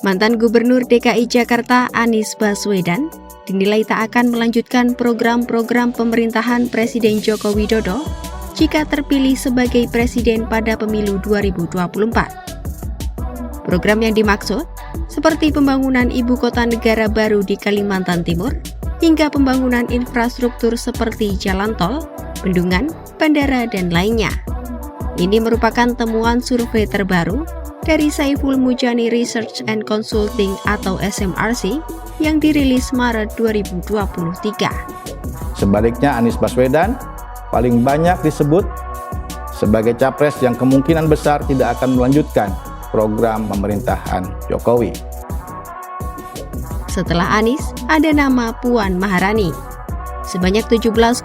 Mantan Gubernur DKI Jakarta Anies Baswedan dinilai tak akan melanjutkan program-program pemerintahan Presiden Joko Widodo jika terpilih sebagai presiden pada pemilu 2024. Program yang dimaksud seperti pembangunan ibu kota negara baru di Kalimantan Timur hingga pembangunan infrastruktur seperti jalan tol, bendungan, bandara, dan lainnya. Ini merupakan temuan survei terbaru dari Saiful Mujani Research and Consulting atau SMRC yang dirilis Maret 2023. Sebaliknya, Anies Baswedan paling banyak disebut sebagai capres yang kemungkinan besar tidak akan melanjutkan program pemerintahan Jokowi. Setelah Anies, ada nama Puan Maharani. Sebanyak 17,4%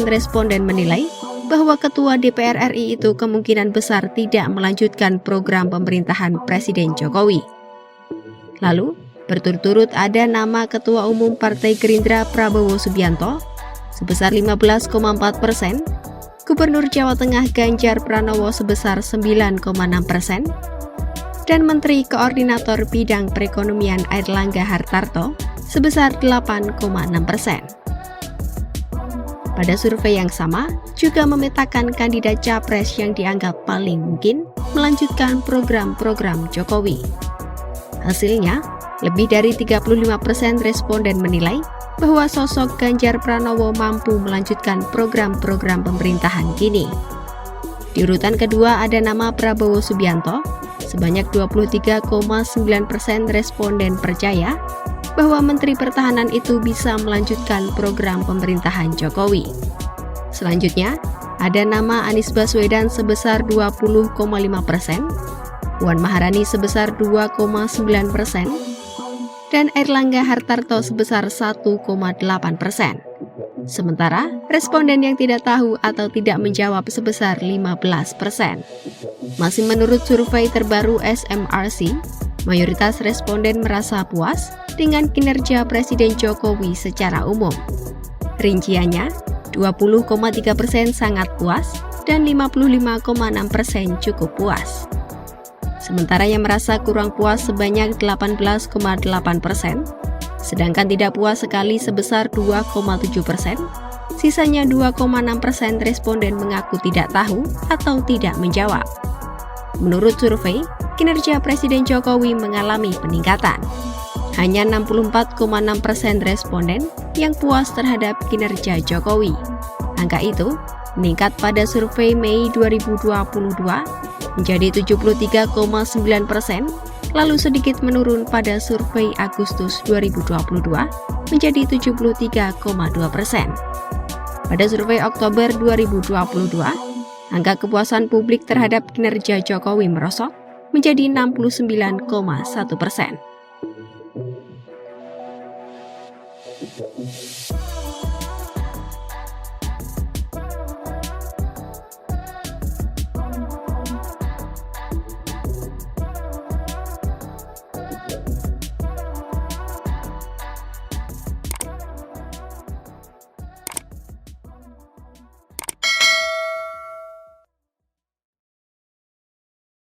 responden menilai bahwa Ketua DPR RI itu kemungkinan besar tidak melanjutkan program pemerintahan Presiden Jokowi. Lalu, berturut-turut ada nama Ketua Umum Partai Gerindra Prabowo Subianto sebesar 15,4%, Gubernur Jawa Tengah Ganjar Pranowo sebesar 9,6%, dan Menteri Koordinator Bidang Perekonomian Airlangga Hartarto sebesar 8,6%. Pada survei yang sama, juga memetakan kandidat capres yang dianggap paling mungkin melanjutkan program-program Jokowi. Hasilnya, lebih dari 35% responden menilai bahwa sosok Ganjar Pranowo mampu melanjutkan program-program pemerintahan kini. Di urutan kedua ada nama Prabowo Subianto, sebanyak 23,9% responden percaya bahwa Menteri Pertahanan itu bisa melanjutkan program pemerintahan Jokowi. Selanjutnya, ada nama Anies Baswedan sebesar 20,5%, Puan Maharani sebesar 2,9%, dan Airlangga Hartarto sebesar 1,8%. Sementara, responden yang tidak tahu atau tidak menjawab sebesar 15%. Masih menurut survei terbaru SMRC, mayoritas responden merasa puas dengan kinerja Presiden Jokowi secara umum. Rinciannya, 20,3% sangat puas dan 55,6% cukup puas. Sementara yang merasa kurang puas sebanyak 18,8%, sedangkan tidak puas sekali sebesar 2,7%, sisanya 2,6% responden mengaku tidak tahu atau tidak menjawab. Menurut survei, kinerja Presiden Jokowi mengalami peningkatan. Hanya 64,6% responden yang puas terhadap kinerja Jokowi. Angka itu meningkat pada survei Mei 2022 menjadi 73,9%, lalu sedikit menurun pada survei Agustus 2022 menjadi 73,2%. Pada survei Oktober 2022, angka kepuasan publik terhadap kinerja Jokowi merosot menjadi 69,1%.